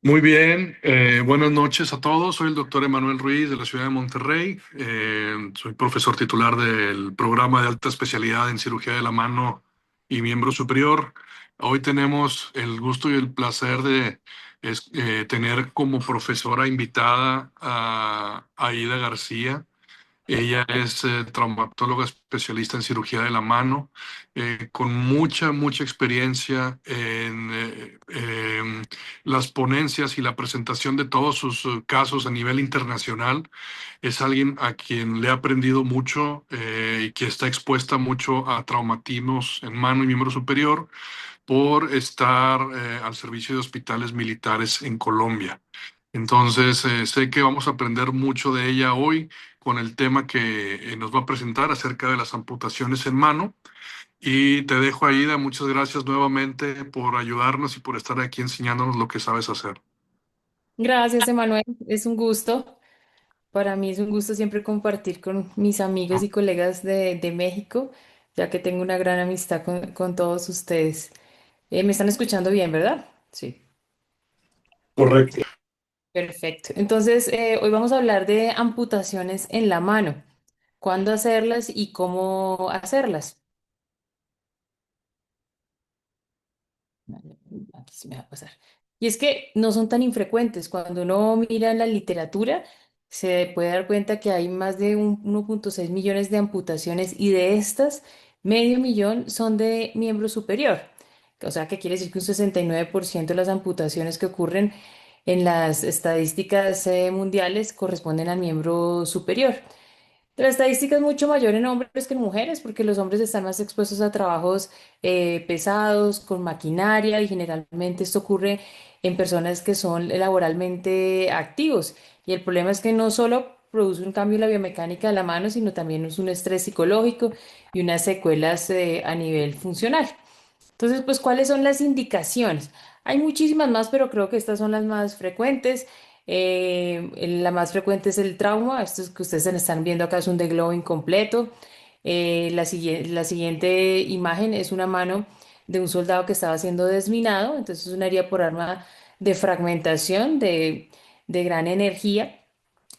Muy bien, buenas noches a todos. Soy el doctor Emanuel Ruiz de la ciudad de Monterrey. Soy profesor titular del programa de alta especialidad en cirugía de la mano y miembro superior. Hoy tenemos el gusto y el placer de tener como profesora invitada a Aida García. Ella es traumatóloga especialista en cirugía de la mano, con mucha experiencia en las ponencias y la presentación de todos sus casos a nivel internacional. Es alguien a quien le he aprendido mucho y que está expuesta mucho a traumatismos en mano y miembro superior por estar al servicio de hospitales militares en Colombia. Entonces, sé que vamos a aprender mucho de ella hoy con el tema que nos va a presentar acerca de las amputaciones en mano. Y te dejo, Aida. Muchas gracias nuevamente por ayudarnos y por estar aquí enseñándonos lo que sabes hacer. Gracias, Emanuel. Es un gusto. Para mí es un gusto siempre compartir con mis amigos y colegas de México, ya que tengo una gran amistad con todos ustedes. Me están escuchando bien, ¿verdad? Sí. Correcto. Perfecto. Entonces, hoy vamos a hablar de amputaciones en la mano. ¿Cuándo hacerlas y cómo hacerlas? Vale, aquí se me va a pasar. Y es que no son tan infrecuentes. Cuando uno mira en la literatura, se puede dar cuenta que hay más de 1,6 millones de amputaciones y de estas, medio millón son de miembro superior. O sea, que quiere decir que un 69% de las amputaciones que ocurren en las estadísticas mundiales corresponden al miembro superior. La estadística es mucho mayor en hombres que en mujeres porque los hombres están más expuestos a trabajos pesados, con maquinaria y generalmente esto ocurre en personas que son laboralmente activos. Y el problema es que no solo produce un cambio en la biomecánica de la mano, sino también es un estrés psicológico y unas secuelas a nivel funcional. Entonces, pues, ¿cuáles son las indicaciones? Hay muchísimas más, pero creo que estas son las más frecuentes. La más frecuente es el trauma. Esto es que ustedes están viendo acá es un deglobo incompleto. La siguiente imagen es una mano de un soldado que estaba siendo desminado. Entonces, es una herida por arma de fragmentación de gran energía.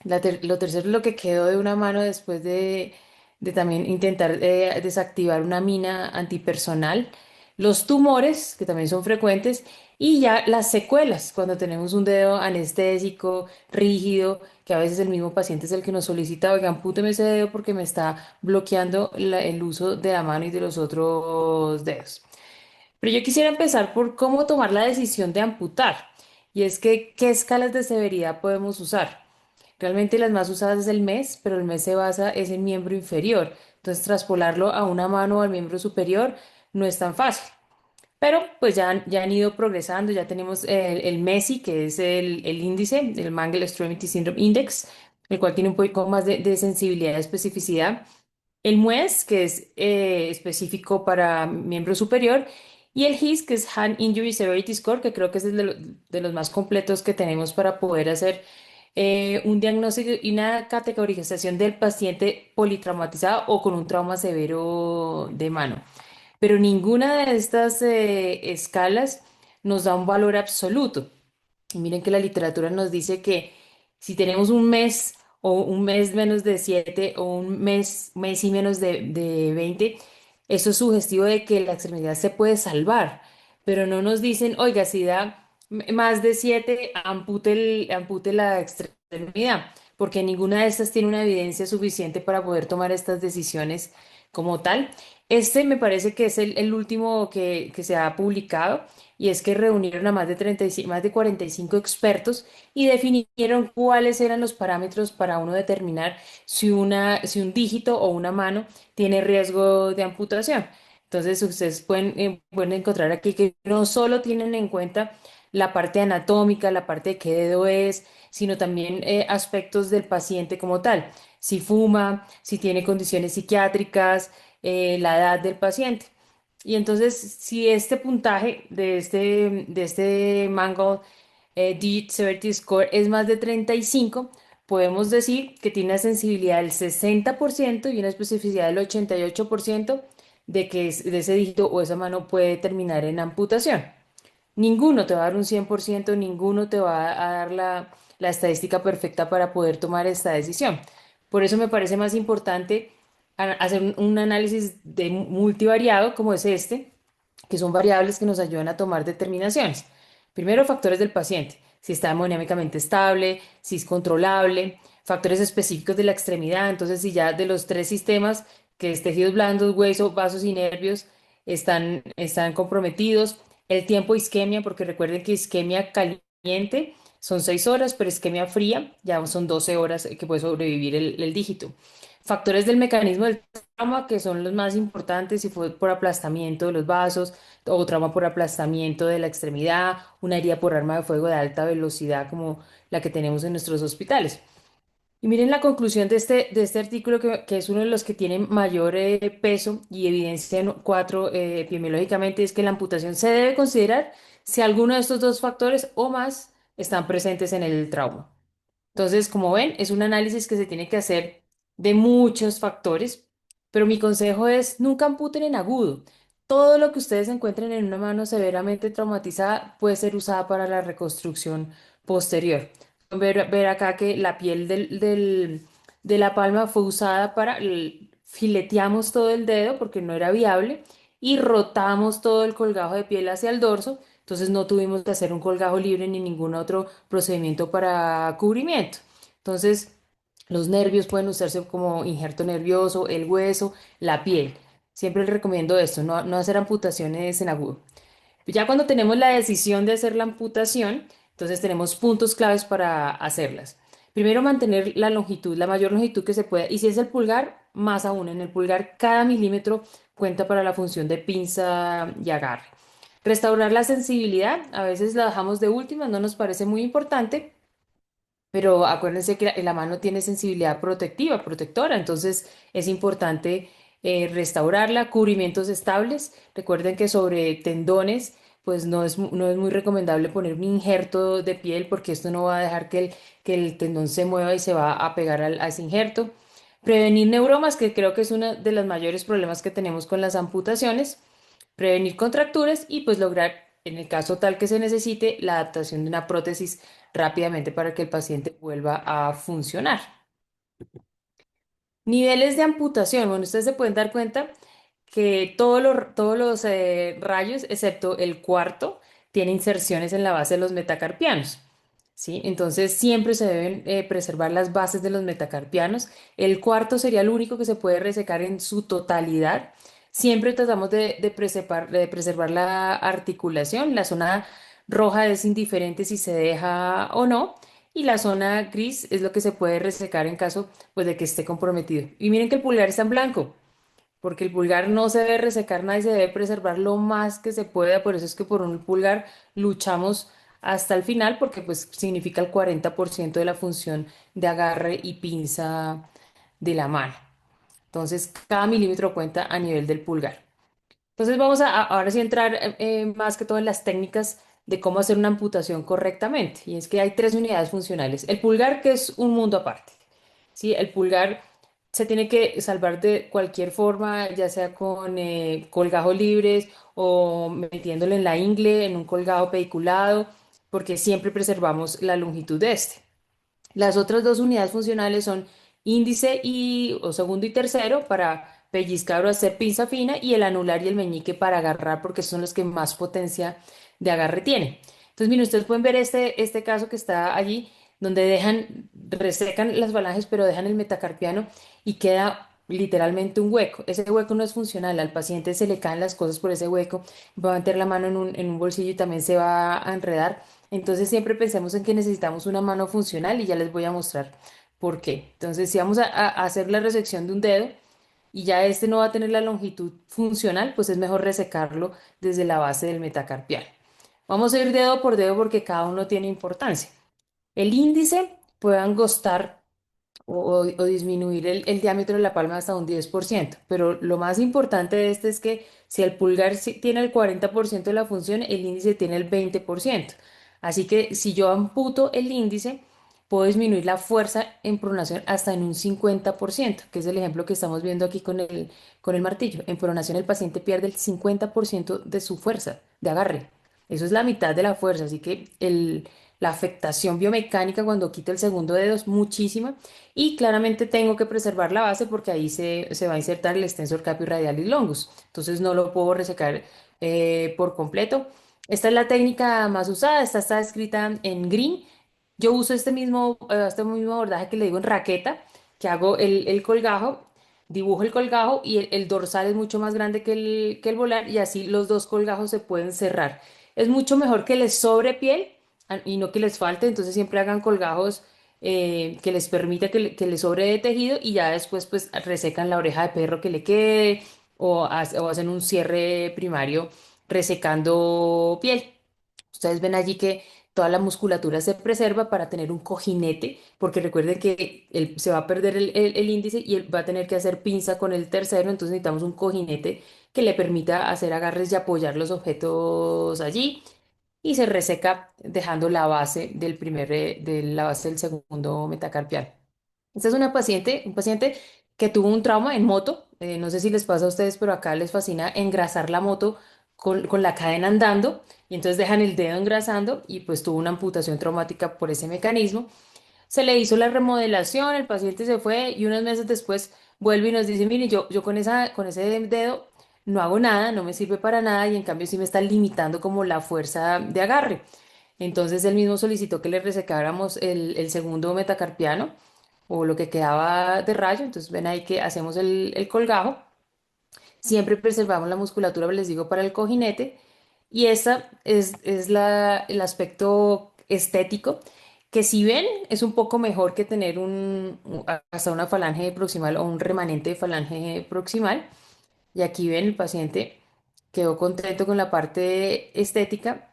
Lo tercero es lo que quedó de una mano después de también intentar desactivar una mina antipersonal. Los tumores, que también son frecuentes, y ya las secuelas, cuando tenemos un dedo anestésico, rígido, que a veces el mismo paciente es el que nos solicita, oigan, ampúteme ese dedo porque me está bloqueando el uso de la mano y de los otros dedos. Pero yo quisiera empezar por cómo tomar la decisión de amputar. Y es que, ¿qué escalas de severidad podemos usar? Realmente las más usadas es el mes, pero el mes se basa es en miembro inferior. Entonces, traspolarlo a una mano o al miembro superior no es tan fácil. Pero pues ya han ido progresando, ya tenemos el MESI, que es el índice, el Mangle Extremity Syndrome Index, el cual tiene un poco más de sensibilidad y especificidad. El MUES, que es específico para miembro superior, y el HIS, que es Hand Injury Severity Score, que creo que es el de los más completos que tenemos para poder hacer un diagnóstico y una categorización del paciente politraumatizado o con un trauma severo de mano. Pero ninguna de estas escalas nos da un valor absoluto. Y miren que la literatura nos dice que si tenemos un mes o un mes menos de 7 o un mes y menos de 20, eso es sugestivo de que la extremidad se puede salvar, pero no nos dicen, oiga, si da más de 7 ampute la extremidad, porque ninguna de estas tiene una evidencia suficiente para poder tomar estas decisiones como tal. Este me parece que es el último que se ha publicado y es que reunieron a más de 35, más de 45 expertos y definieron cuáles eran los parámetros para uno determinar si un dígito o una mano tiene riesgo de amputación. Entonces, ustedes pueden encontrar aquí que no solo tienen en cuenta la parte anatómica, la parte de qué dedo es, sino también aspectos del paciente como tal. Si fuma, si tiene condiciones psiquiátricas, la edad del paciente. Y entonces, si este puntaje de este Mangold Digit Severity Score es más de 35, podemos decir que tiene una sensibilidad del 60% y una especificidad del 88% de que de ese dígito o esa mano puede terminar en amputación. Ninguno te va a dar un 100%, ninguno te va a dar la estadística perfecta para poder tomar esta decisión. Por eso me parece más importante hacer un análisis de multivariado como es este, que son variables que nos ayudan a tomar determinaciones. Primero, factores del paciente, si está hemodinámicamente estable, si es controlable, factores específicos de la extremidad, entonces si ya de los tres sistemas, que es tejidos blandos, hueso, vasos y nervios, están comprometidos, el tiempo de isquemia, porque recuerden que isquemia caliente son 6 horas, pero isquemia fría ya son 12 horas que puede sobrevivir el dígito. Factores del mecanismo del trauma, que son los más importantes, si fue por aplastamiento de los vasos o trauma por aplastamiento de la extremidad, una herida por arma de fuego de alta velocidad como la que tenemos en nuestros hospitales. Y miren la conclusión de este artículo, que es uno de los que tiene mayor peso y evidencia en cuatro epidemiológicamente, es que la amputación se debe considerar si alguno de estos dos factores o más están presentes en el trauma. Entonces, como ven, es un análisis que se tiene que hacer de muchos factores, pero mi consejo es nunca amputen en agudo. Todo lo que ustedes encuentren en una mano severamente traumatizada puede ser usada para la reconstrucción posterior. Ver acá que la piel de la palma fue usada fileteamos todo el dedo porque no era viable y rotamos todo el colgajo de piel hacia el dorso, entonces no tuvimos que hacer un colgajo libre ni ningún otro procedimiento para cubrimiento. Entonces, los nervios pueden usarse como injerto nervioso, el hueso, la piel. Siempre les recomiendo esto, no hacer amputaciones en agudo. Ya cuando tenemos la decisión de hacer la amputación, entonces tenemos puntos claves para hacerlas. Primero, mantener la longitud, la mayor longitud que se pueda. Y si es el pulgar, más aún. En el pulgar, cada milímetro cuenta para la función de pinza y agarre. Restaurar la sensibilidad, a veces la dejamos de última, no nos parece muy importante, pero acuérdense que la mano tiene sensibilidad protectiva, protectora, entonces es importante restaurarla, cubrimientos estables. Recuerden que sobre tendones, pues no es muy recomendable poner un injerto de piel porque esto no va a dejar que el tendón se mueva y se va a pegar a ese injerto. Prevenir neuromas, que creo que es uno de los mayores problemas que tenemos con las amputaciones. Prevenir contracturas y pues lograr, en el caso tal que se necesite, la adaptación de una prótesis rápidamente para que el paciente vuelva a funcionar. Niveles de amputación. Bueno, ustedes se pueden dar cuenta que todos los rayos, excepto el cuarto, tiene inserciones en la base de los metacarpianos. ¿Sí? Entonces siempre se deben preservar las bases de los metacarpianos. El cuarto sería el único que se puede resecar en su totalidad. Siempre tratamos de preservar la articulación. La zona roja es indiferente si se deja o no. Y la zona gris es lo que se puede resecar en caso pues, de que esté comprometido. Y miren que el pulgar está en blanco porque el pulgar no se debe resecar nada y se debe preservar lo más que se pueda. Por eso es que por un pulgar luchamos hasta el final, porque pues significa el 40% de la función de agarre y pinza de la mano. Entonces, cada milímetro cuenta a nivel del pulgar. Entonces, vamos ahora sí a entrar más que todo en las técnicas de cómo hacer una amputación correctamente. Y es que hay tres unidades funcionales. El pulgar, que es un mundo aparte. ¿Sí? El pulgar se tiene que salvar de cualquier forma, ya sea con colgajos libres o metiéndole en la ingle, en un colgado pediculado, porque siempre preservamos la longitud de este. Las otras dos unidades funcionales son índice o segundo y tercero para pellizcar o hacer pinza fina y el anular y el meñique para agarrar porque son los que más potencia de agarre tienen. Entonces, miren, ustedes pueden ver este caso que está allí donde resecan las falanges pero dejan el metacarpiano y queda literalmente un hueco. Ese hueco no es funcional, al paciente se le caen las cosas por ese hueco, va a meter la mano en un bolsillo y también se va a enredar. Entonces siempre pensemos en que necesitamos una mano funcional y ya les voy a mostrar por qué. Entonces si vamos a hacer la resección de un dedo y ya este no va a tener la longitud funcional, pues es mejor resecarlo desde la base del metacarpial. Vamos a ir dedo por dedo porque cada uno tiene importancia. El índice puede angostar o disminuir el diámetro de la palma hasta un 10%. Pero lo más importante de este es que si el pulgar tiene el 40% de la función, el índice tiene el 20%. Así que si yo amputo el índice, puedo disminuir la fuerza en pronación hasta en un 50%, que es el ejemplo que estamos viendo aquí con el martillo. En pronación el paciente pierde el 50% de su fuerza de agarre. Eso es la mitad de la fuerza, así que la afectación biomecánica cuando quito el segundo dedo es muchísima y claramente tengo que preservar la base porque ahí se va a insertar el extensor carpio radialis longus. Entonces no lo puedo resecar por completo. Esta es la técnica más usada, esta está escrita en green. Yo uso este mismo abordaje que le digo en raqueta, que hago el colgajo, dibujo el colgajo y el dorsal es mucho más grande que el volar y así los dos colgajos se pueden cerrar. Es mucho mejor que les sobre piel y no que les falte, entonces siempre hagan colgajos que les permita que les sobre de tejido y ya después pues resecan la oreja de perro que le quede o hacen un cierre primario resecando piel. Ustedes ven allí que toda la musculatura se preserva para tener un cojinete, porque recuerden que se va a perder el índice y él va a tener que hacer pinza con el tercero, entonces necesitamos un cojinete que le permita hacer agarres y apoyar los objetos allí y se reseca dejando la base de la base del segundo metacarpial. Esta es un paciente que tuvo un trauma en moto. No sé si les pasa a ustedes, pero acá les fascina engrasar la moto con la cadena andando y entonces dejan el dedo engrasando y pues tuvo una amputación traumática por ese mecanismo. Se le hizo la remodelación, el paciente se fue y unos meses después vuelve y nos dice, mire, yo con ese dedo no hago nada, no me sirve para nada y en cambio sí me está limitando como la fuerza de agarre. Entonces él mismo solicitó que le resecáramos el segundo metacarpiano o lo que quedaba de rayo. Entonces ven ahí que hacemos el colgajo. Siempre preservamos la musculatura, les digo, para el cojinete. Y esta es el aspecto estético, que si ven es un poco mejor que tener hasta una falange proximal o un remanente de falange proximal. Y aquí ven, el paciente quedó contento con la parte estética,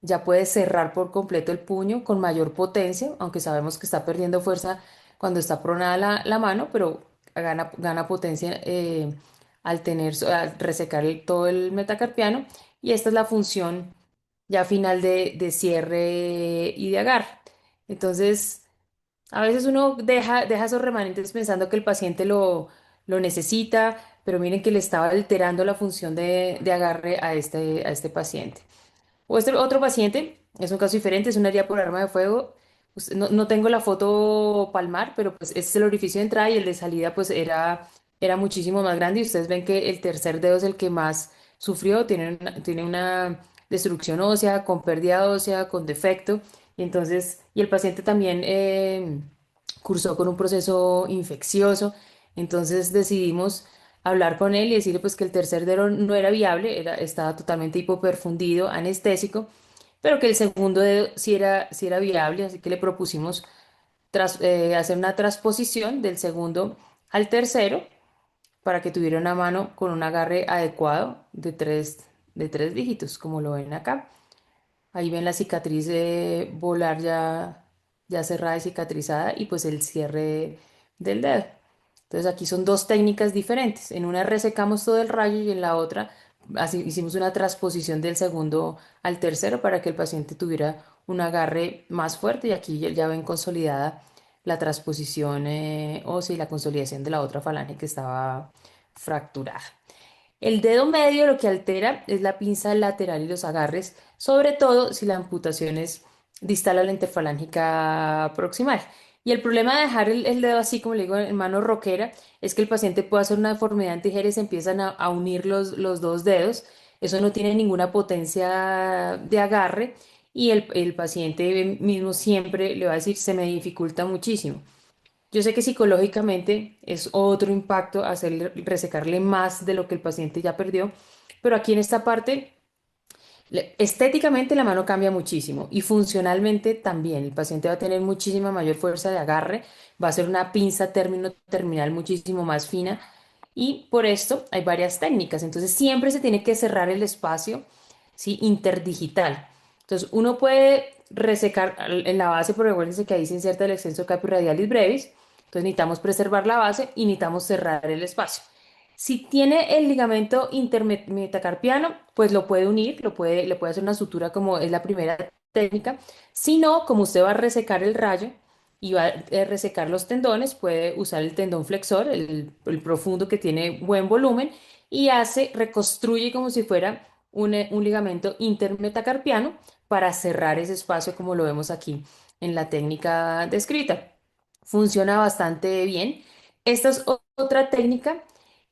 ya puede cerrar por completo el puño con mayor potencia, aunque sabemos que está perdiendo fuerza cuando está pronada la mano, pero gana potencia al resecar todo el metacarpiano. Y esta es la función ya final de cierre y de agarre. Entonces, a veces uno deja esos remanentes pensando que el paciente lo necesita, pero miren que le estaba alterando la función de agarre a este paciente. O este otro paciente, es un caso diferente, es una herida por arma de fuego. No tengo la foto palmar, pero pues este es el orificio de entrada y el de salida pues era muchísimo más grande y ustedes ven que el tercer dedo es el que más sufrió, tiene una destrucción ósea, con pérdida ósea, con defecto. Y entonces, y el paciente también cursó con un proceso infeccioso. Entonces decidimos hablar con él y decirle pues que el tercer dedo no era viable, estaba totalmente hipoperfundido, anestésico, pero que el segundo dedo sí era viable, así que le propusimos hacer una transposición del segundo al tercero para que tuviera una mano con un agarre adecuado de tres dígitos, como lo ven acá. Ahí ven la cicatriz volar ya cerrada y cicatrizada y pues el cierre del dedo. Entonces aquí son dos técnicas diferentes. En una resecamos todo el rayo y en la otra hicimos una transposición del segundo al tercero para que el paciente tuviera un agarre más fuerte y aquí ya ven consolidada la transposición ósea y la consolidación de la otra falange que estaba fracturada. El dedo medio lo que altera es la pinza lateral y los agarres, sobre todo si la amputación es distal a la interfalángica proximal. Y el problema de dejar el dedo así, como le digo, en mano roquera, es que el paciente puede hacer una deformidad en tijera y se empiezan a unir los dos dedos. Eso no tiene ninguna potencia de agarre y el paciente mismo siempre le va a decir, se me dificulta muchísimo. Yo sé que psicológicamente es otro impacto resecarle más de lo que el paciente ya perdió, pero aquí en esta parte, estéticamente la mano cambia muchísimo y funcionalmente también. El paciente va a tener muchísima mayor fuerza de agarre, va a ser una pinza término terminal muchísimo más fina y por esto hay varias técnicas. Entonces siempre se tiene que cerrar el espacio, ¿sí? Interdigital. Entonces uno puede resecar en la base, pero recuérdense que ahí se inserta el extensor carpio radialis brevis. Entonces necesitamos preservar la base y necesitamos cerrar el espacio. Si tiene el ligamento intermetacarpiano, pues lo puede unir, le puede hacer una sutura como es la primera técnica. Si no, como usted va a resecar el rayo y va a resecar los tendones, puede usar el tendón flexor, el profundo que tiene buen volumen y reconstruye como si fuera un ligamento intermetacarpiano para cerrar ese espacio como lo vemos aquí en la técnica descrita. Funciona bastante bien. Esta es otra técnica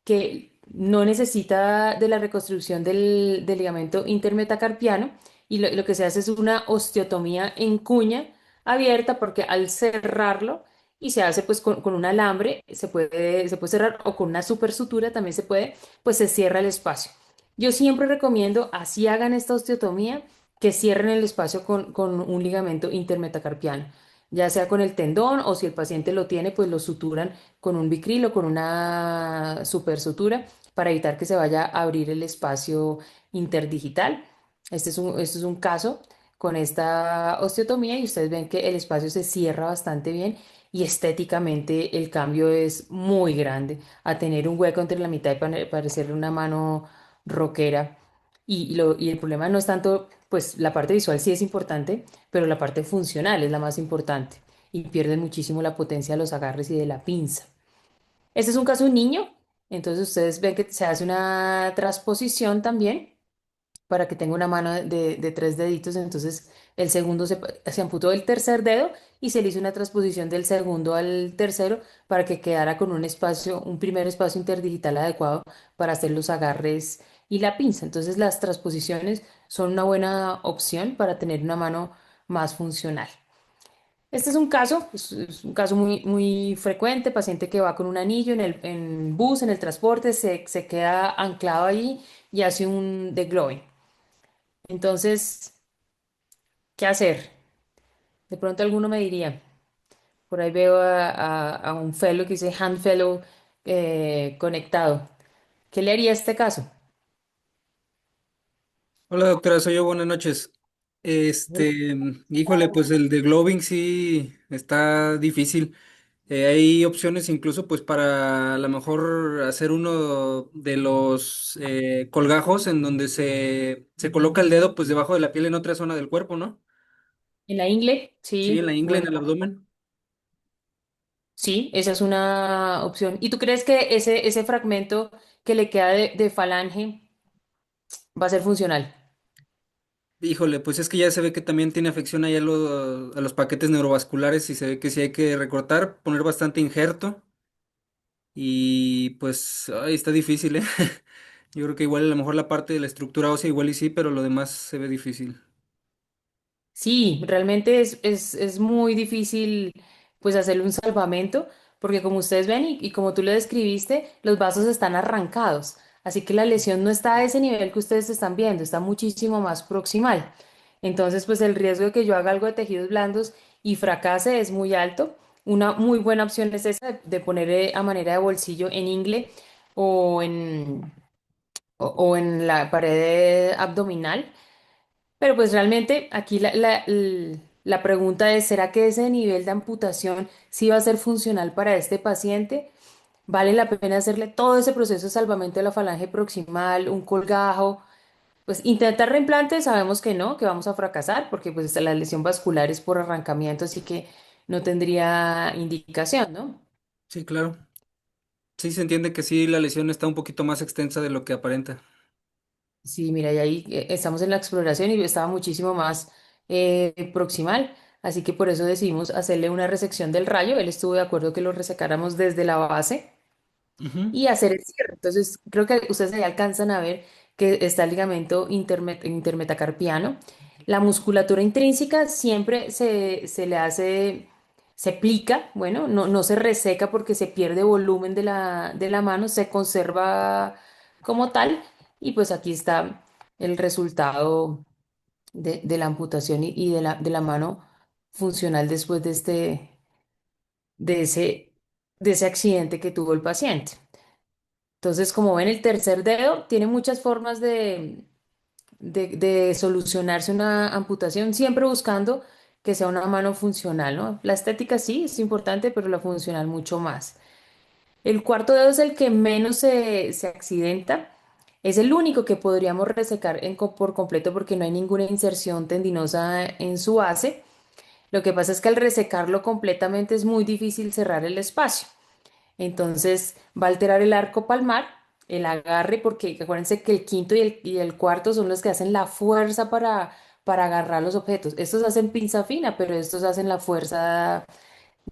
que no necesita de la reconstrucción del ligamento intermetacarpiano y lo que se hace es una osteotomía en cuña abierta porque al cerrarlo y se hace pues con un alambre, se puede cerrar o con una super sutura también se puede, pues se cierra el espacio. Yo siempre recomiendo, así hagan esta osteotomía, que cierren el espacio con un ligamento intermetacarpiano, ya sea con el tendón o si el paciente lo tiene, pues lo suturan con un Vicryl o con una super sutura para evitar que se vaya a abrir el espacio interdigital. Este es un caso con esta osteotomía y ustedes ven que el espacio se cierra bastante bien y estéticamente el cambio es muy grande a tener un hueco entre la mitad y parecerle una mano rockera. Y el problema no es tanto, pues la parte visual sí es importante, pero la parte funcional es la más importante y pierden muchísimo la potencia de los agarres y de la pinza. Este es un caso de un niño, entonces ustedes ven que se hace una transposición también para que tenga una mano de tres deditos. Entonces, el segundo se amputó el tercer dedo y se le hizo una transposición del segundo al tercero para que quedara con un espacio, un primer espacio interdigital adecuado para hacer los agarres y la pinza. Entonces, las transposiciones son una buena opción para tener una mano más funcional. Este es un caso muy, muy frecuente, paciente que va con un anillo en bus, en el transporte, se queda anclado ahí y hace un degloving. Entonces, ¿qué hacer? De pronto alguno me diría, por ahí veo a un fellow que dice hand fellow conectado. ¿Qué le haría a este caso? Hola doctora, soy yo, buenas noches. Híjole, pues el de Gloving sí está difícil. Hay opciones incluso pues para a lo mejor hacer uno de los colgajos en donde se coloca el dedo pues debajo de la piel en otra zona del cuerpo, ¿no? En la ingle, Sí, en la sí, ingle, en bueno, el abdomen. sí, esa es una opción. ¿Y tú crees que ese fragmento que le queda de falange va a ser funcional? Híjole, pues es que ya se ve que también tiene afección ahí a los paquetes neurovasculares y se ve que sí hay que recortar, poner bastante injerto. Y pues, ay, está difícil, ¿eh? Yo creo que igual a lo mejor la parte de la estructura ósea igual y sí, pero lo demás se ve difícil. Sí, realmente es muy difícil pues hacerle un salvamento porque como ustedes ven y como tú lo describiste, los vasos están arrancados. Así que la lesión no está a ese nivel que ustedes están viendo, está muchísimo más proximal. Entonces pues el riesgo de que yo haga algo de tejidos blandos y fracase es muy alto. Una muy buena opción es esa de poner a manera de bolsillo en ingle o o en la pared abdominal, pero pues realmente aquí la pregunta es, ¿será que ese nivel de amputación sí va a ser funcional para este paciente? ¿Vale la pena hacerle todo ese proceso de salvamento de la falange proximal, un colgajo? Pues intentar reimplante sabemos que no, que vamos a fracasar porque pues la lesión vascular es por arrancamiento, así que no tendría indicación, ¿no? Sí, claro. Sí se entiende que sí, la lesión está un poquito más extensa de lo que aparenta. Sí, mira, y ahí estamos en la exploración y estaba muchísimo más proximal, así que por eso decidimos hacerle una resección del rayo. Él estuvo de acuerdo que lo resecáramos desde la base Ujú. y hacer el cierre. Entonces, creo que ustedes ahí alcanzan a ver que está el ligamento intermetacarpiano. La musculatura intrínseca siempre se le hace, se plica, bueno, no se reseca porque se pierde volumen de la mano, se conserva como tal. Y pues aquí está el resultado de la amputación y de la mano funcional después de ese, de ese accidente que tuvo el paciente. Entonces, como ven, el tercer dedo tiene muchas formas de solucionarse una amputación, siempre buscando que sea una mano funcional, ¿no? La estética sí es importante, pero la funcional mucho más. El cuarto dedo es el que menos se accidenta. Es el único que podríamos resecar por completo porque no hay ninguna inserción tendinosa en su base. Lo que pasa es que al resecarlo completamente es muy difícil cerrar el espacio. Entonces va a alterar el arco palmar el agarre, porque acuérdense que el quinto y el cuarto son los que hacen la fuerza para agarrar los objetos. Estos hacen pinza fina, pero estos hacen la fuerza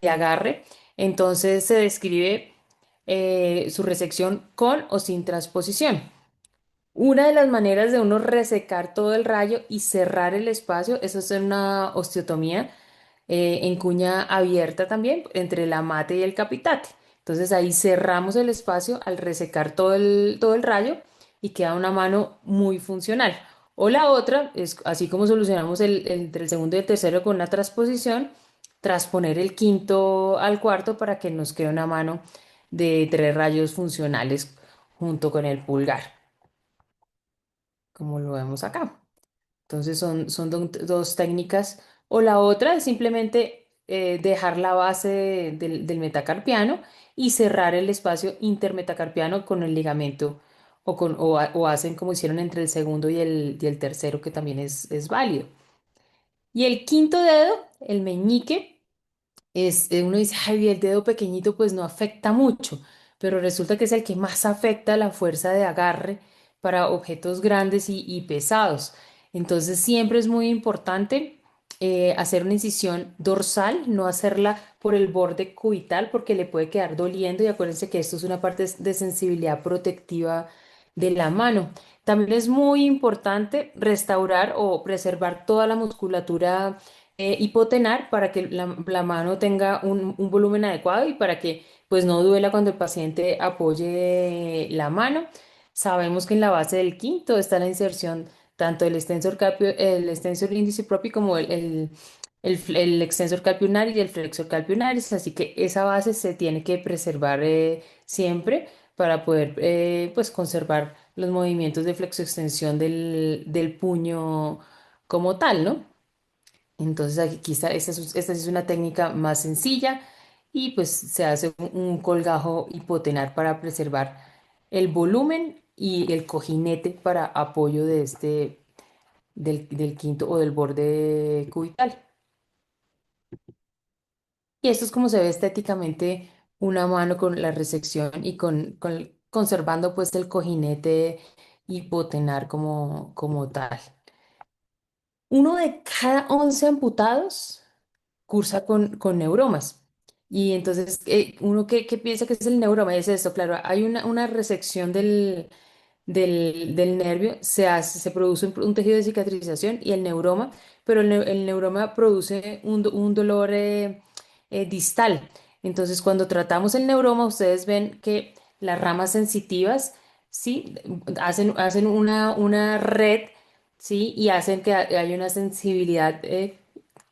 de agarre. Entonces se describe su resección con o sin transposición. Una de las maneras de uno resecar todo el rayo y cerrar el espacio, eso es una osteotomía en cuña abierta también, entre la mate y el capitate. Entonces ahí cerramos el espacio al resecar todo el rayo y queda una mano muy funcional. O la otra es, así como solucionamos entre el segundo y el tercero con una transposición, transponer el quinto al cuarto para que nos quede una mano de 3 rayos funcionales junto con el pulgar, como lo vemos acá. Entonces son dos técnicas. O la otra es simplemente dejar la base del metacarpiano y cerrar el espacio intermetacarpiano con el ligamento o hacen como hicieron entre el segundo y el tercero, que también es válido. Y el quinto dedo, el meñique. Uno dice, ay, el dedo pequeñito pues no afecta mucho, pero resulta que es el que más afecta la fuerza de agarre para objetos grandes y pesados. Entonces siempre es muy importante hacer una incisión dorsal, no hacerla por el borde cubital porque le puede quedar doliendo y acuérdense que esto es una parte de sensibilidad protectiva de la mano. También es muy importante restaurar o preservar toda la musculatura hipotenar para que la mano tenga un volumen adecuado y para que pues no duela cuando el paciente apoye la mano. Sabemos que en la base del quinto está la inserción tanto del extensor carpio, el extensor índice propio como el extensor carpio ulnaris y el flexor carpio ulnaris, así que esa base se tiene que preservar siempre para poder pues conservar los movimientos de flexoextensión del puño como tal, ¿no? Entonces aquí está, esta sí es una técnica más sencilla y pues se hace un colgajo hipotenar para preservar el volumen y el cojinete para apoyo de del quinto o del borde cubital. Y esto es como se ve estéticamente una mano con la resección y conservando pues el cojinete hipotenar como tal. Uno de cada 11 amputados cursa con neuromas. Y entonces, uno que piensa que es el neuroma, es esto, claro, hay una resección del nervio, se produce un tejido de cicatrización y el neuroma, pero el neuroma produce un dolor distal. Entonces, cuando tratamos el neuroma, ustedes ven que las ramas sensitivas, ¿sí? Hacen una red, ¿sí? Y hacen que haya una sensibilidad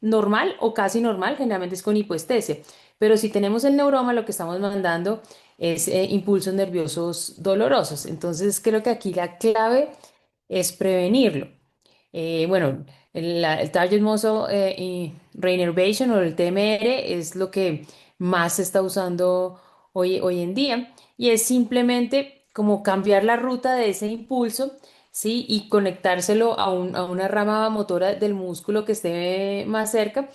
normal o casi normal, generalmente es con hipoestesia. Pero si tenemos el neuroma, lo que estamos mandando es impulsos nerviosos dolorosos. Entonces, creo que aquí la clave es prevenirlo. Bueno, el Target Muscle Reinnervation o el TMR es lo que más se está usando hoy en día y es simplemente como cambiar la ruta de ese impulso, ¿sí? Y conectárselo a una rama motora del músculo que esté más cerca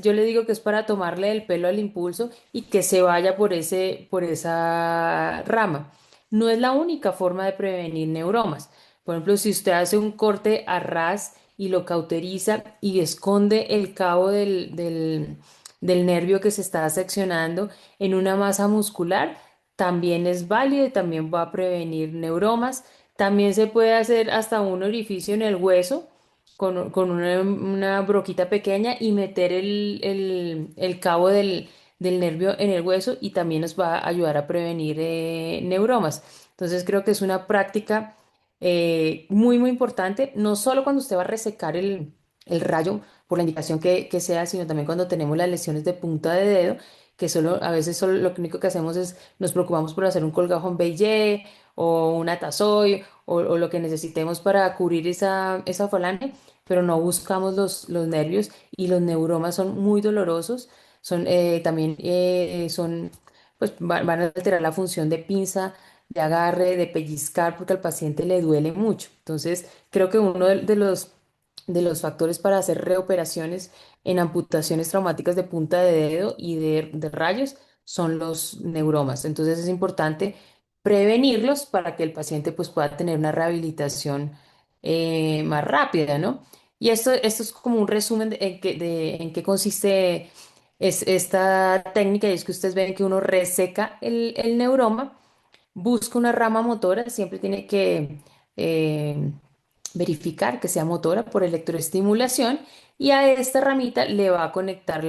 yo le digo que es para tomarle el pelo al impulso y que se vaya por esa rama. No es la única forma de prevenir neuromas. Por ejemplo, si usted hace un corte a ras y lo cauteriza y esconde el cabo del nervio que se está seccionando en una masa muscular, también es válido y también va a prevenir neuromas. También se puede hacer hasta un orificio en el hueso con una broquita pequeña y meter el cabo del nervio en el hueso y también nos va a ayudar a prevenir neuromas. Entonces creo que es una práctica muy importante, no solo cuando usted va a resecar el rayo por la indicación que sea, sino también cuando tenemos las lesiones de punta de dedo, que solo a veces solo lo único que hacemos es nos preocupamos por hacer un colgajo en Beijé o un atazoy o lo que necesitemos para cubrir esa falange, pero no buscamos los nervios y los neuromas son muy dolorosos, también pues van a alterar la función de pinza, de agarre, de pellizcar, porque al paciente le duele mucho. Entonces, creo que uno de los factores para hacer reoperaciones en amputaciones traumáticas de punta de dedo y de rayos son los neuromas. Entonces, es importante prevenirlos para que el paciente pues pueda tener una rehabilitación más rápida, ¿no? Y esto es como un resumen en qué consiste esta técnica, y es que ustedes ven que uno reseca el neuroma, busca una rama motora, siempre tiene que eh, verificar que sea motora por electroestimulación, y a esta ramita le va a conectar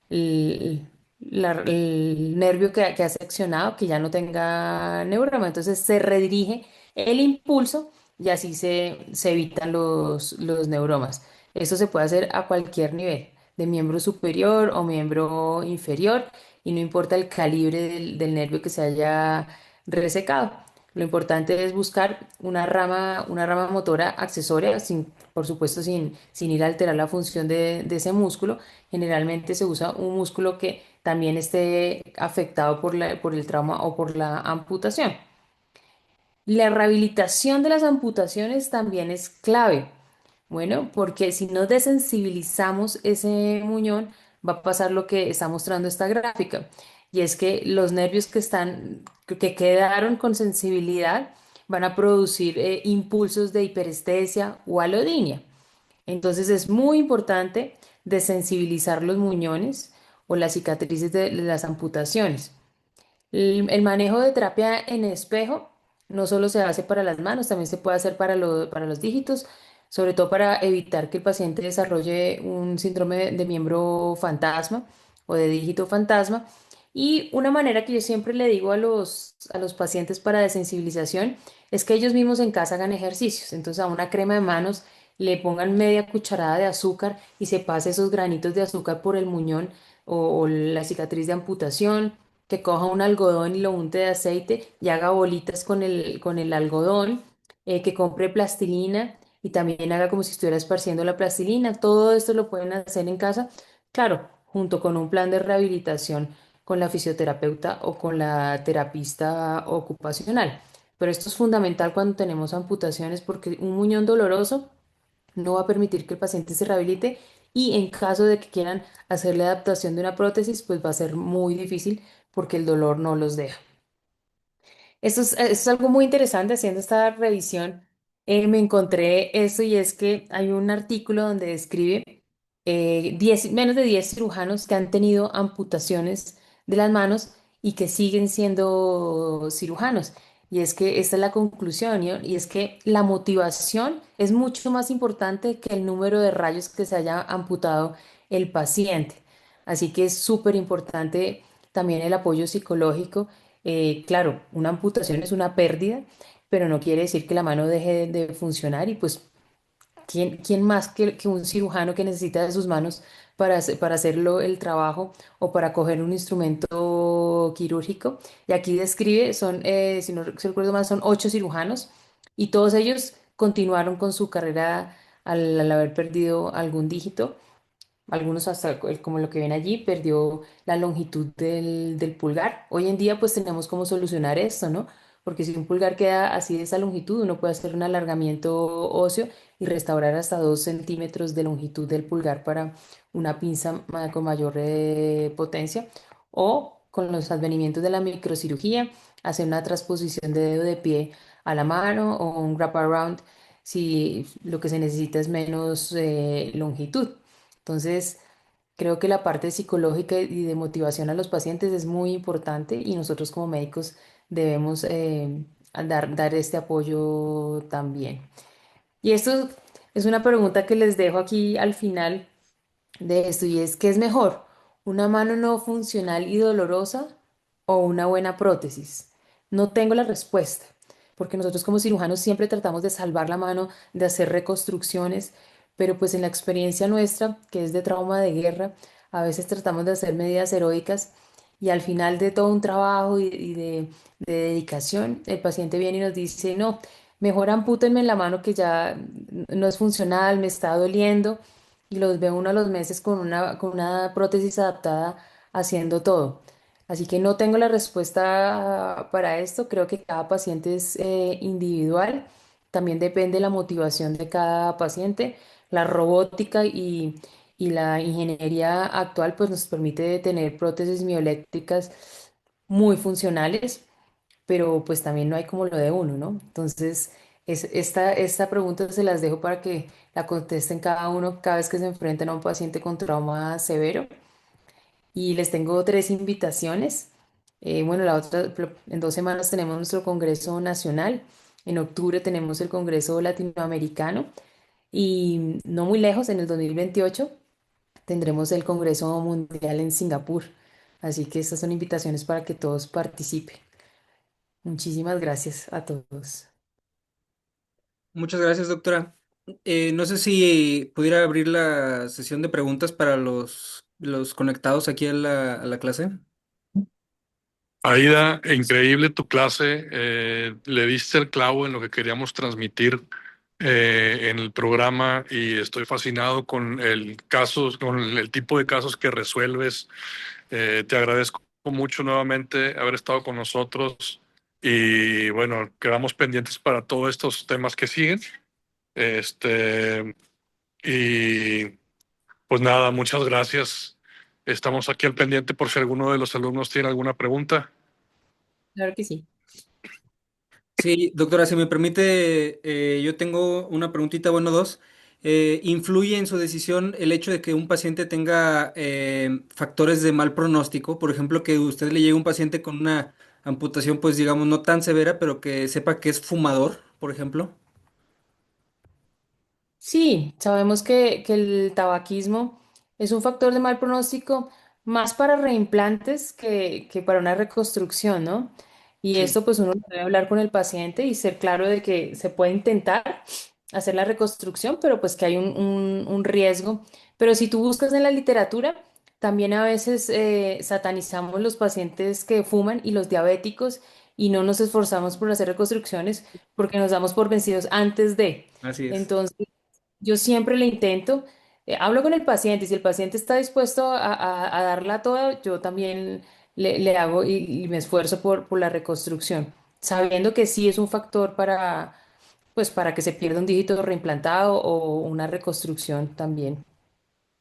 el, el nervio que ha seccionado, que ya no tenga neuroma. Entonces se redirige el impulso y así se evitan los neuromas. Esto se puede hacer a cualquier nivel, de miembro superior o miembro inferior, y no importa el calibre del nervio que se haya resecado. Lo importante es buscar una rama motora accesoria, sin, por supuesto, sin ir a alterar la función de ese músculo. Generalmente se usa un músculo que también esté afectado por el trauma o por la amputación. La rehabilitación de las amputaciones también es clave. Bueno, porque si no desensibilizamos ese muñón, va a pasar lo que está mostrando esta gráfica. Y es que los nervios que quedaron con sensibilidad van a producir impulsos de hiperestesia o alodinia. Entonces es muy importante desensibilizar los muñones o las cicatrices de las amputaciones. El manejo de terapia en espejo no solo se hace para las manos, también se puede hacer para los dígitos, sobre todo para evitar que el paciente desarrolle un síndrome de miembro fantasma o de dígito fantasma. Y una manera que yo siempre le digo a los pacientes para desensibilización es que ellos mismos en casa hagan ejercicios. Entonces a una crema de manos le pongan media cucharada de azúcar y se pase esos granitos de azúcar por el muñón o la cicatriz de amputación, que coja un algodón y lo unte de aceite y haga bolitas con el algodón, que compre plastilina y también haga como si estuviera esparciendo la plastilina. Todo esto lo pueden hacer en casa, claro, junto con un plan de rehabilitación con la fisioterapeuta o con la terapista ocupacional. Pero esto es fundamental cuando tenemos amputaciones, porque un muñón doloroso no va a permitir que el paciente se rehabilite, y en caso de que quieran hacer la adaptación de una prótesis, pues va a ser muy difícil porque el dolor no los deja. Esto es algo muy interesante. Haciendo esta revisión, me encontré esto, y es que hay un artículo donde describe 10 menos de 10 cirujanos que han tenido amputaciones de las manos y que siguen siendo cirujanos. Y es que esta es la conclusión, ¿no? Y es que la motivación es mucho más importante que el número de rayos que se haya amputado el paciente. Así que es súper importante también el apoyo psicológico. Claro, una amputación es una pérdida, pero no quiere decir que la mano deje de funcionar, y pues quién más que un cirujano que necesita de sus manos para hacerlo el trabajo o para coger un instrumento quirúrgico? Y aquí describe, si no recuerdo mal, son 8 cirujanos, y todos ellos continuaron con su carrera al haber perdido algún dígito. Algunos hasta como lo que ven allí, perdió la longitud del pulgar. Hoy en día pues tenemos cómo solucionar esto, ¿no? Porque si un pulgar queda así de esa longitud, uno puede hacer un alargamiento óseo y restaurar hasta 2 centímetros de longitud del pulgar para una pinza con mayor potencia. O con los advenimientos de la microcirugía, hacer una transposición de dedo de pie a la mano o un wraparound si lo que se necesita es menos longitud. Entonces, creo que la parte psicológica y de motivación a los pacientes es muy importante, y nosotros como médicos debemos dar este apoyo también. Y esto es una pregunta que les dejo aquí al final de esto, y es: ¿qué es mejor? ¿Una mano no funcional y dolorosa o una buena prótesis? No tengo la respuesta, porque nosotros como cirujanos siempre tratamos de salvar la mano, de hacer reconstrucciones, pero pues en la experiencia nuestra, que es de trauma de guerra, a veces tratamos de hacer medidas heroicas, y al final de todo un trabajo de dedicación, el paciente viene y nos dice: no, mejor ampútenme en la mano que ya no es funcional, me está doliendo, y los ve uno a los meses con una prótesis adaptada haciendo todo. Así que no tengo la respuesta para esto. Creo que cada paciente es individual. También depende de la motivación de cada paciente. La robótica y la ingeniería actual pues nos permite tener prótesis mioeléctricas muy funcionales, pero pues también no hay como lo de uno, ¿no? Entonces, esta pregunta se las dejo para que la contesten cada uno cada vez que se enfrenten a un paciente con trauma severo. Y les tengo tres invitaciones. Bueno, en 2 semanas tenemos nuestro Congreso Nacional. En octubre tenemos el Congreso Latinoamericano. Y no muy lejos, en el 2028, tendremos el Congreso Mundial en Singapur. Así que estas son invitaciones para que todos participen. Muchísimas gracias a todos. Muchas gracias, doctora. No sé si pudiera abrir la sesión de preguntas para los conectados aquí a la clase. Aida, increíble tu clase. Le diste el clavo en lo que queríamos transmitir en el programa y estoy fascinado con con el tipo de casos que resuelves. Te agradezco mucho nuevamente haber estado con nosotros y bueno, quedamos pendientes para todos estos temas que siguen. Este, y pues nada, muchas gracias. Estamos aquí al pendiente por si alguno de los alumnos tiene alguna pregunta. Claro que sí. Sí, doctora, si me permite, yo tengo una preguntita, bueno, dos. ¿Influye en su decisión el hecho de que un paciente tenga factores de mal pronóstico? Por ejemplo, que usted le llegue a un paciente con una amputación, pues digamos, no tan severa, pero que sepa que es fumador, por ejemplo. Sí, sabemos que el tabaquismo es un factor de mal pronóstico más para reimplantes que para una reconstrucción, ¿no? Y Sí, esto pues uno debe hablar con el paciente y ser claro de que se puede intentar hacer la reconstrucción, pero pues que hay un riesgo. Pero si tú buscas en la literatura, también a veces satanizamos los pacientes que fuman y los diabéticos y no nos esforzamos por hacer reconstrucciones porque nos damos por vencidos antes de. así es. Entonces, yo siempre le intento, hablo con el paciente y si el paciente está dispuesto a darla toda, yo también le hago y me esfuerzo por la reconstrucción, sabiendo que sí es un factor pues, para que se pierda un dígito reimplantado o una reconstrucción también.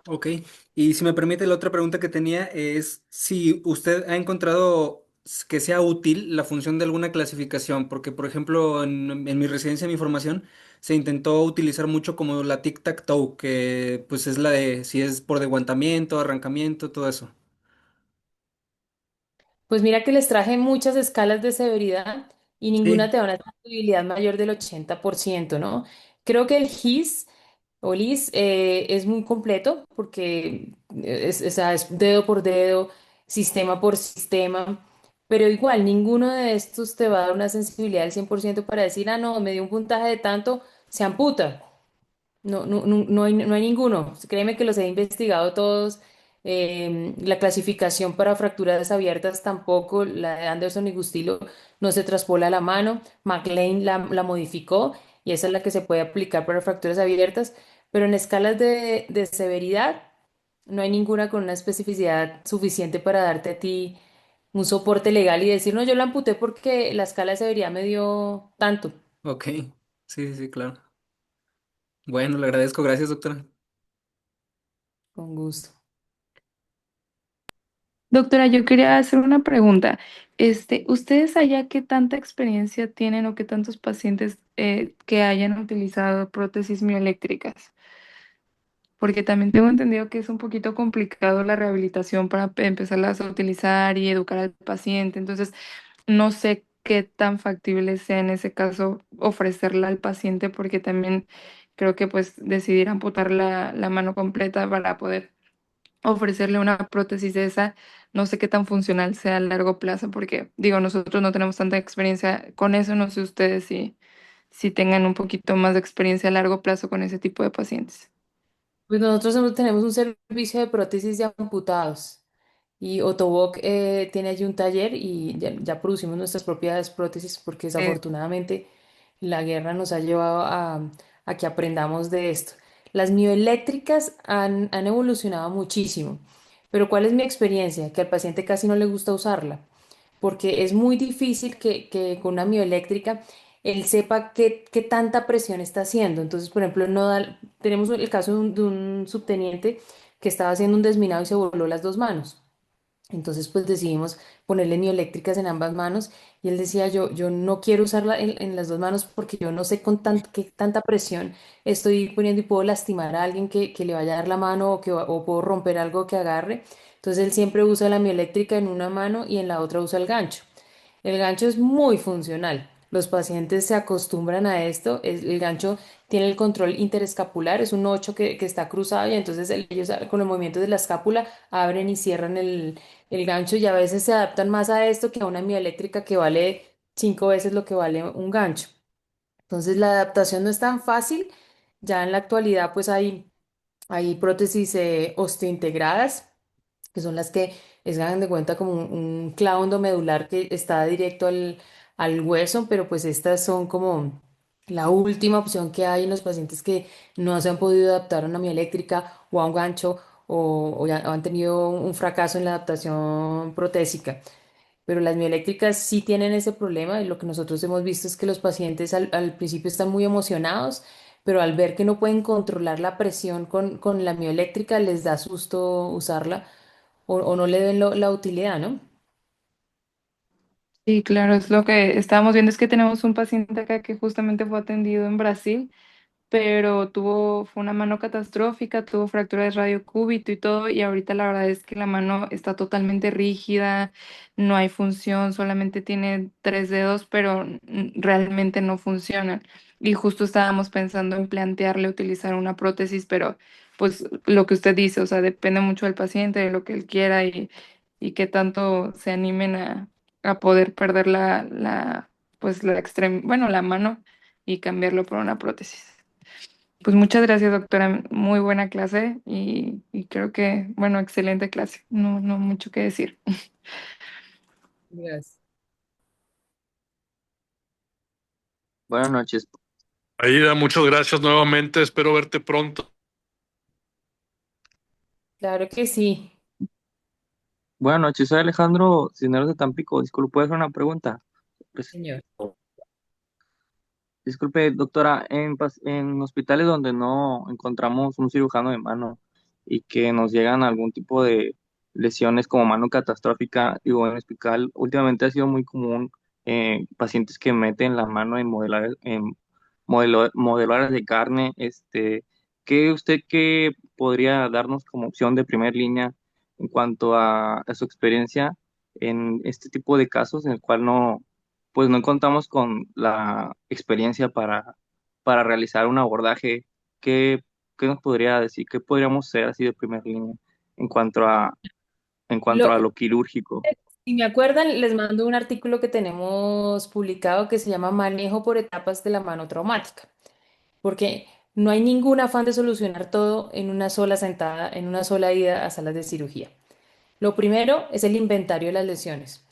Ok, y si me permite, la otra pregunta que tenía es si usted ha encontrado que sea útil la función de alguna clasificación, porque por ejemplo en mi residencia, mi formación, se intentó utilizar mucho como la tic-tac-toe, que pues es la de si es por deguantamiento, arrancamiento, todo eso. Pues mira que les traje muchas escalas de severidad y ninguna Sí, te da una sensibilidad mayor del 80%, ¿no? Creo que el GIS o LIS es muy completo porque o sea, es dedo por dedo, sistema por sistema, pero igual ninguno de estos te va a dar una sensibilidad del 100% para decir, ah, no, me dio un puntaje de tanto, se amputa. No hay ninguno. Créeme que los he investigado todos. La clasificación para fracturas abiertas tampoco, la de Anderson y Gustilo, no se traspola a la mano. McLean la modificó y esa es la que se puede aplicar para fracturas abiertas. Pero en escalas de severidad, no hay ninguna con una especificidad suficiente para darte a ti un soporte legal y decir, no, yo la amputé porque la escala de severidad me dio tanto. ok, sí, sí, claro. Bueno, le agradezco, gracias, doctora. Con gusto. Doctora, yo quería hacer una pregunta. ¿Ustedes allá qué tanta experiencia tienen o qué tantos pacientes que hayan utilizado prótesis mioeléctricas? Porque también tengo entendido que es un poquito complicado la rehabilitación para empezarlas a utilizar y educar al paciente. Entonces, no sé qué tan factible sea en ese caso ofrecerla al paciente porque también creo que pues decidir amputar la mano completa para poder ofrecerle una prótesis de esa, no sé qué tan funcional sea a largo plazo, porque digo, nosotros no tenemos tanta experiencia con eso, no sé ustedes si tengan un poquito más de experiencia a largo plazo con ese tipo de pacientes. Pues nosotros tenemos un servicio de prótesis de amputados y Ottobock tiene allí un taller y ya producimos nuestras propias prótesis porque Eh, desafortunadamente la guerra nos ha llevado a que aprendamos de esto. Las mioeléctricas han evolucionado muchísimo, pero ¿cuál es mi experiencia? Que al paciente casi no le gusta usarla porque es muy difícil que con una mioeléctrica él sepa qué tanta presión está haciendo. Entonces, por ejemplo, tenemos el caso de un subteniente que estaba haciendo un desminado y se voló las dos manos. Entonces, pues decidimos ponerle mioeléctricas en ambas manos y él decía, yo no quiero usarla en las dos manos porque yo no sé con qué tanta presión estoy poniendo y puedo lastimar a alguien que le vaya a dar la mano o puedo romper algo que agarre. Entonces, él siempre usa la mioeléctrica en una mano y en la otra usa el gancho. El gancho es muy funcional. Los pacientes se acostumbran a esto. El gancho tiene el control interescapular, es un 8 que está cruzado y entonces ellos con el movimiento de la escápula abren y cierran el gancho y a veces se adaptan más a esto que a una mioeléctrica que vale 5 veces lo que vale un gancho. Entonces la adaptación no es tan fácil. Ya en la actualidad pues hay prótesis osteointegradas que son las que hagan de cuenta como un clavo endomedular que está directo al hueso, pero pues estas son como la última opción que hay en los pacientes que no se han podido adaptar a una mioeléctrica o a un gancho o han tenido un fracaso en la adaptación protésica. Pero las mioeléctricas sí tienen ese problema y lo que nosotros hemos visto es que los pacientes al principio están muy emocionados, pero al ver que no pueden controlar la presión con la mioeléctrica les da susto usarla o no le ven la utilidad, ¿no? Sí, claro, es lo que estábamos viendo, es que tenemos un paciente acá que justamente fue atendido en Brasil, pero fue una mano catastrófica, tuvo fractura de radio cúbito y todo, y ahorita la verdad es que la mano está totalmente rígida, no hay función, solamente tiene 3 dedos, pero realmente no funcionan. Y justo estábamos pensando en plantearle utilizar una prótesis, pero pues lo que usted dice, o sea, depende mucho del paciente, de lo que él quiera y qué tanto se animen a poder perder pues bueno, la mano y cambiarlo por una prótesis. Pues muchas gracias, doctora. Muy buena clase y creo que, bueno, excelente clase. No, no mucho que decir. Gracias. Buenas noches. Aida, muchas gracias nuevamente. Espero verte pronto. Claro que sí, Buenas noches, soy Alejandro Cisneros de Tampico. Disculpe, ¿puedo hacer una pregunta? Pues, señor. disculpe, doctora, en hospitales donde no encontramos un cirujano de mano y que nos llegan algún tipo de lesiones como mano catastrófica, digo, en hospital, últimamente ha sido muy común pacientes que meten la mano en modelares de carne. ¿Qué podría darnos como opción de primer línea en cuanto a su experiencia en este tipo de casos en el cual pues no contamos con la experiencia para realizar un abordaje? ¿Qué, qué nos podría decir? ¿Qué podríamos hacer así de primera línea en en cuanto Lo, a lo quirúrgico? si me acuerdan, les mando un artículo que tenemos publicado que se llama Manejo por etapas de la mano traumática, porque no hay ningún afán de solucionar todo en una sola sentada, en una sola ida a salas de cirugía. Lo primero es el inventario de las lesiones.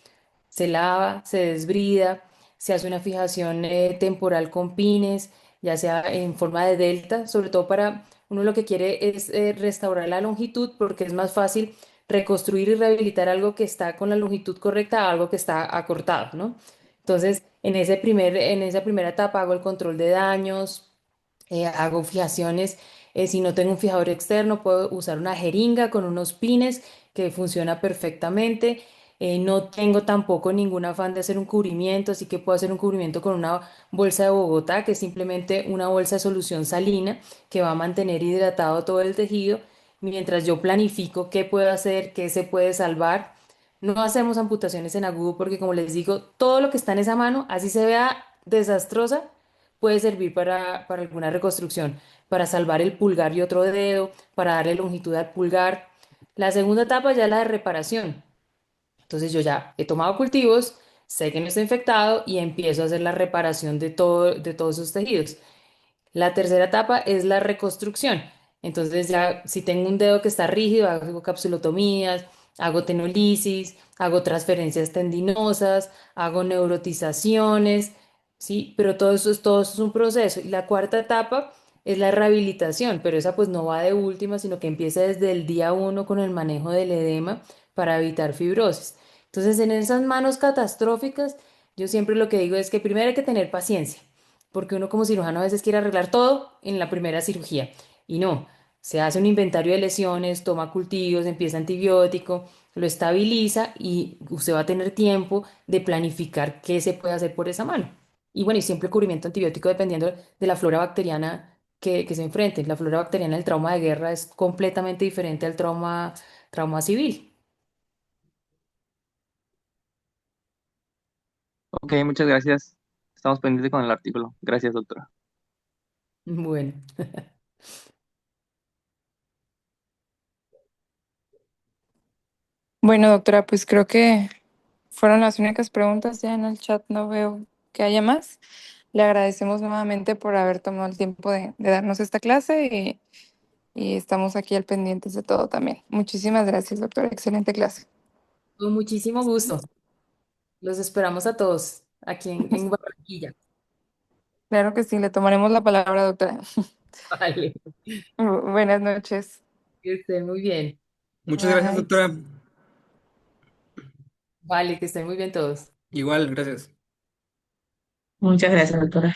Se lava, se desbrida, se hace una fijación temporal con pines, ya sea en forma de delta, sobre todo para uno lo que quiere es restaurar la longitud porque es más fácil reconstruir y rehabilitar algo que está con la longitud correcta a algo que está acortado, ¿no? Entonces, en esa primera etapa hago el control de daños, hago fijaciones. Si no tengo un fijador externo, puedo usar una jeringa con unos pines que funciona perfectamente. No tengo tampoco ningún afán de hacer un cubrimiento, así que puedo hacer un cubrimiento con una bolsa de Bogotá, que es simplemente una bolsa de solución salina que va a mantener hidratado todo el tejido mientras yo planifico qué puedo hacer, qué se puede salvar. No hacemos amputaciones en agudo porque, como les digo, todo lo que está en esa mano, así se vea desastrosa, puede servir para alguna reconstrucción, para salvar el pulgar y otro dedo, para darle longitud al pulgar. La segunda etapa ya es la de reparación. Entonces yo ya he tomado cultivos, sé que no está infectado y empiezo a hacer la reparación de todos esos tejidos. La tercera etapa es la reconstrucción. Entonces ya si tengo un dedo que está rígido, hago capsulotomías, hago tenolisis, hago transferencias tendinosas, hago neurotizaciones, ¿sí? Pero todo eso es un proceso. Y la cuarta etapa es la rehabilitación, pero esa pues no va de última, sino que empieza desde el día uno con el manejo del edema para evitar fibrosis. Entonces en esas manos catastróficas, yo siempre lo que digo es que primero hay que tener paciencia porque uno como cirujano a veces quiere arreglar todo en la primera cirugía y no, se hace un inventario de lesiones, toma cultivos, empieza antibiótico, lo estabiliza y usted va a tener tiempo de planificar qué se puede hacer por esa mano. Y bueno, y siempre cubrimiento antibiótico dependiendo de la flora bacteriana que se enfrente. La flora bacteriana del trauma de guerra es completamente diferente al trauma civil. Ok, muchas gracias. Estamos pendientes con el artículo. Gracias, doctora. Bueno, Bueno, doctora, pues creo que fueron las únicas preguntas. Ya en el chat no veo que haya más. Le agradecemos nuevamente por haber tomado el tiempo de darnos esta clase y estamos aquí al pendientes de todo también. Muchísimas gracias, doctora. Excelente clase. con muchísimo gusto. Los esperamos a todos aquí en Barranquilla. Claro que sí, le tomaremos la palabra, doctora. Vale, Buenas noches. que estén muy bien. Muchas gracias, Bye. doctora. Vale, que estén muy bien todos. Igual, gracias. Muchas gracias, doctora.